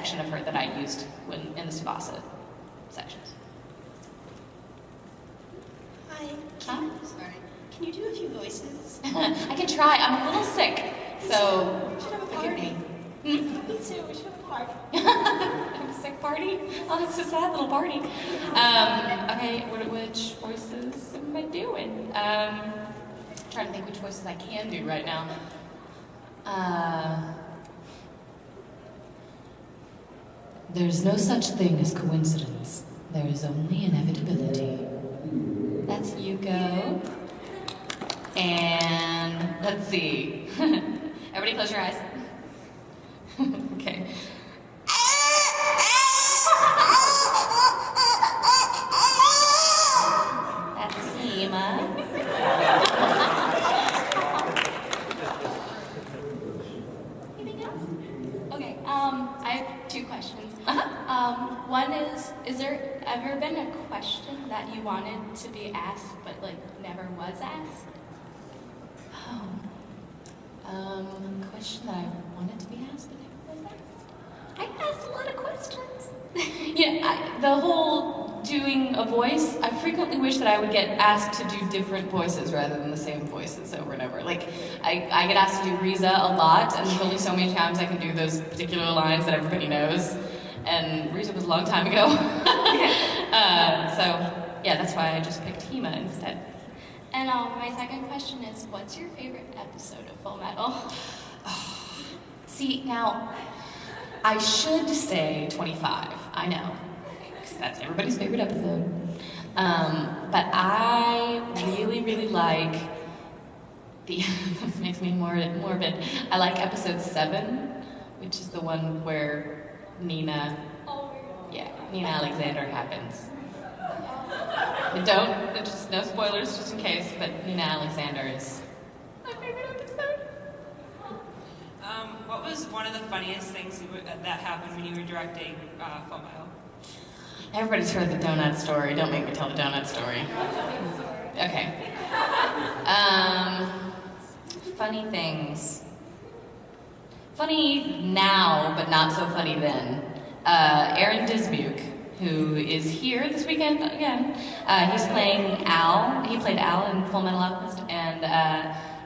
section of her that I used in the Tsubasa sections. Hi. Huh? Sorry. Can you do a few voices? I can try. I'm a little sick, so We should have a forgive party. me. Me too. We should have a party. Have a sick party? Oh, that's a sad little party. Okay, which voices am I doing? Trying to think which voices I can do right now. There's no such thing as coincidence. There is only inevitability. That's Yuko. And let's see. Everybody close your eyes. Okay. That's Hema. Anything else? Okay, I have two questions. One is there ever been a question that you wanted to be asked but like never was asked? Question that I wanted to be asked but never was asked? I asked a lot of questions. Yeah, the whole doing a voice, I frequently wish that I would get asked to do different voices rather than the same voices over and over. Like, I get asked to do Riza a lot, and there's only so many times I can do those particular lines that everybody knows. And Riza was a long time ago. So, yeah, that's why I just picked Hema instead. And my second question is, what's your favorite episode of Full Metal? See, now, I should say 25, I know, because that's everybody's favorite episode. But I really, really like this makes me morbid. I like episode 7, which is the one where Nina Alexander happens. Just no spoilers, just in case, but Nina Alexander is my favorite episode. What was one of the funniest things that happened when you were directing Full Metal? Everybody's heard the donut story. Don't make me tell the donut story. Okay. Funny things. Funny now, but not so funny then. Aaron Dismuke, who is here this weekend again. He's playing Al. He played Al in Full Metal Alchemist, and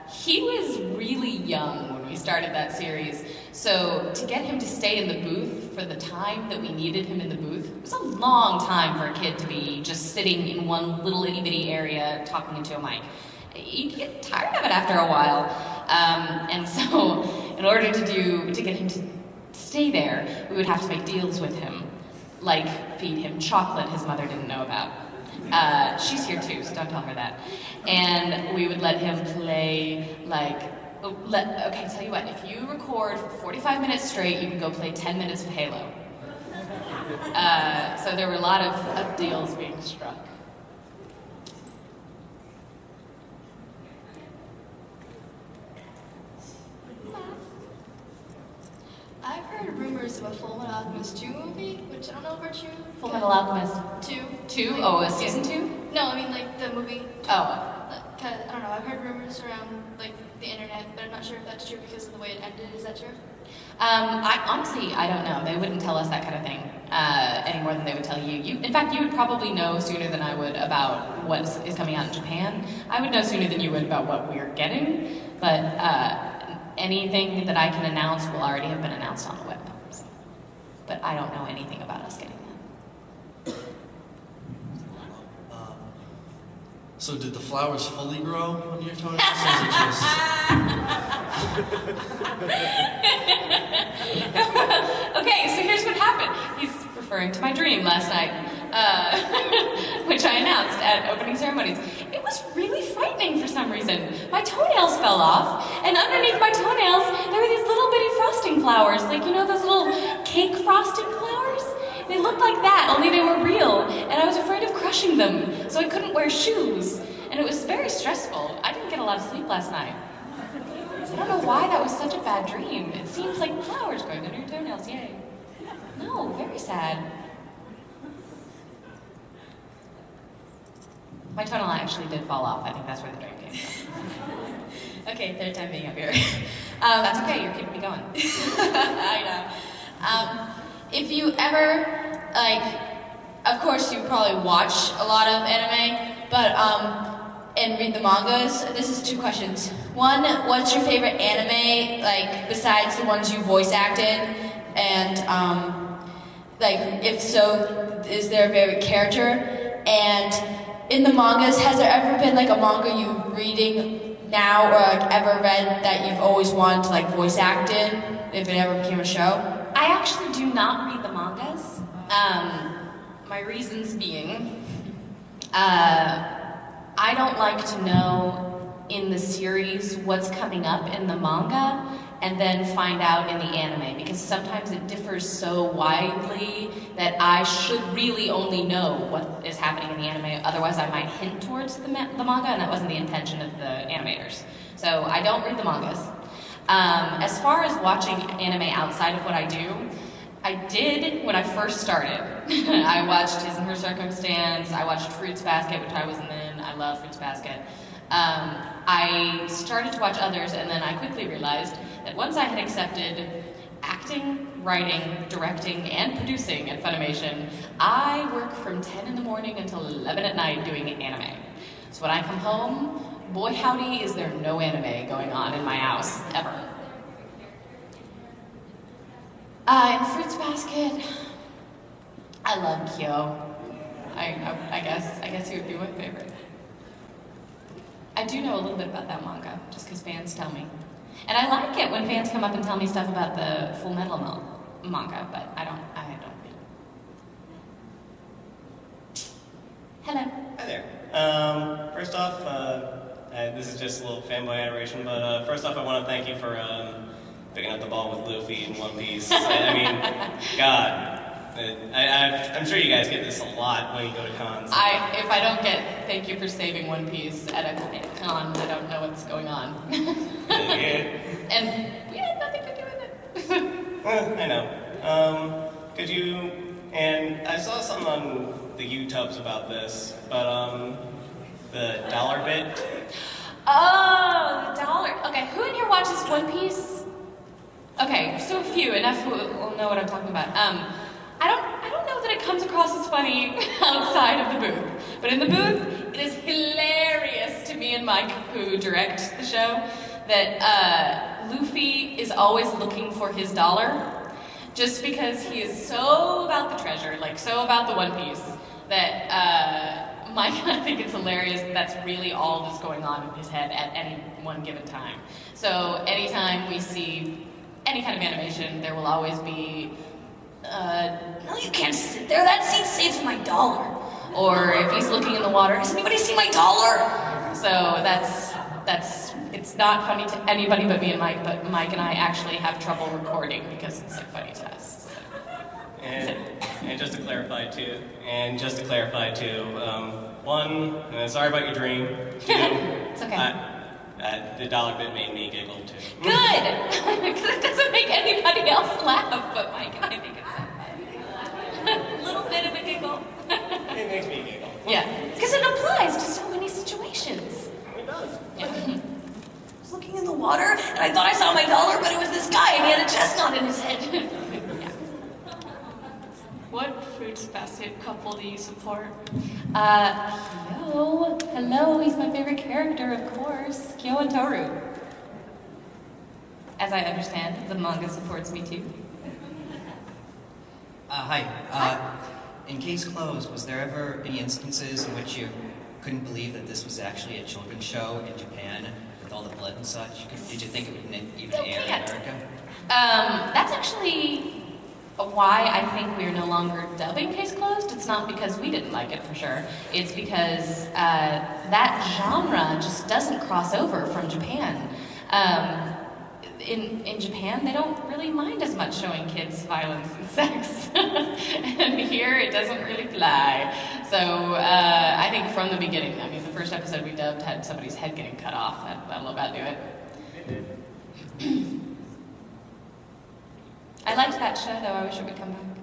he was really young when we started that series. So to get him to stay in the booth for the time that we needed him in the booth, it was a long time for a kid to be just sitting in one little itty bitty area talking into a mic. You get tired of it after a while. And so in order to get him to stay there, we would have to make deals with him. Like feed him chocolate his mother didn't know about. She's here too, so don't tell her that. And we would let him play okay, tell you what, if you record for 45 minutes straight, you can go play 10 minutes of Halo. So there were a lot of deals being struck. I've heard rumors of a Full Metal Alchemist 2 movie, which I don't know if are true. Full Metal Alchemist 2. 2? Oh, a season 2? No, I mean like the movie. Oh. Cause, I don't know, I've heard rumors around like the internet, but I'm not sure if that's true because of the way it ended. Is that true? I don't know. They wouldn't tell us that kind of thing any more than they would tell you. In fact, you would probably know sooner than I would about what is coming out in Japan. I would know sooner than you would about what we're getting, but anything that I can announce will already have been announced on the web. So. But I don't know anything about us getting that. So did the flowers fully grow on your toenails, or is it just... Okay, so here's what happened. He's referring to my dream last night, which I announced at opening ceremonies. It was really frightening for some reason. My toenails fell off, and underneath my toenails, there were these little bitty frosting flowers, like, you know, those little cake frosting flowers? They looked like that, only they were real, and I was afraid of crushing them, so I couldn't wear shoes, and it was very stressful. I didn't get a lot of sleep last night. I don't know why that was such a bad dream. It seems like flowers growing under your toenails, yay. No, very sad. My toenail actually did fall off. I think that's where the dream came from. Okay, third time being up here. That's okay, you're keeping me going. I know. if you ever, like, of course you probably watch a lot of anime, but, and read the mangas, this is 2 questions. One, what's your favorite anime, like, besides the ones you voice acted? And, like, if so, is there a favorite character? And in the mangas, has there ever been, like, a manga you're reading now or, like, ever read that you've always wanted to, like, voice act in, if it ever became a show? I actually do not read the mangas. My reasons being, I don't like to know in the series what's coming up in the manga and then find out in the anime, because sometimes it differs so widely that I should really only know what is happening in the anime, otherwise I might hint towards the manga, and that wasn't the intention of the animators. So I don't read the mangas. As far as watching anime outside of what I do, I did when I first started. I watched His and Her Circumstance, I watched Fruits Basket, which I wasn't in. I love Fruits Basket. I started to watch others, and then I quickly realized that once I had accepted acting, writing, directing, and producing at Funimation, I work from 10 in the morning until 11 at night doing anime. So when I come home, boy howdy is there no anime going on in my house, ever. In Fruits Basket, I love Kyo. I guess he would be my favorite. I do know a little bit about that manga, just because fans tell me. And I like it when fans come up and tell me stuff about the Full Metal manga, but I don't read it. Hello. Hi there. First off, this is just a little fanboy adoration, but first off I want to thank you for picking up the ball with Luffy in One Piece. I mean, God. I'm sure you guys get this a lot when you go to cons. If I don't get thank you for saving One Piece at a con, I don't know what's going on. And we had nothing to do with it. I know. Could you, and I saw something on the YouTubes about this, but the dollar bit. Oh, the dollar. Okay, who in here watches One Piece? Okay, so few, enough who will know what I'm talking about. I don't know that it comes across as funny outside of the booth, but in the booth, it is hilarious to me and Mike, who direct the show, that Luffy is always looking for his dollar, just because he is so about the treasure, like so about the One Piece, that Mike and I think it's hilarious that that's really all that's going on in his head at any one given time. So anytime we see any kind of animation, there will always be no, you can't sit there. That seat saves my dollar. Or if he's looking in the water, has anybody seen my dollar? So it's not funny to anybody but me and Mike, but Mike and I actually have trouble recording because it's so funny to us. So. And just to clarify too, one, sorry about your dream. 2, it's okay. The dollar bit made me giggle too. Good! Because it doesn't make anybody else laugh but Mike, and I think it's so funny. A little bit of a giggle. It makes me giggle. Yeah, because it applies to so many situations. It does. Yeah. I was looking in the water, and I thought I saw my dollar, but it was this guy, and he had a chestnut in his head. Yeah. What Fruits Basket couple do you support? Hello, he's my favorite character, of course. Kyo and Toru. As I understand, the manga supports me too. Hi. In Case Closed, was there ever any instances in which you couldn't believe that this was actually a children's show in Japan with all the blood and such? Did you think it would even air in America? That's actually why I think we are no longer dubbing Case Closed. It's not because we didn't like it for sure. It's because that genre just doesn't cross over from Japan. In Japan, they don't really mind as much showing kids violence and sex. And here, it doesn't really fly. So I think from the beginning, I mean, the first episode we dubbed had somebody's head getting cut off. That'll about do it. I liked that show, though. I wish it would come back.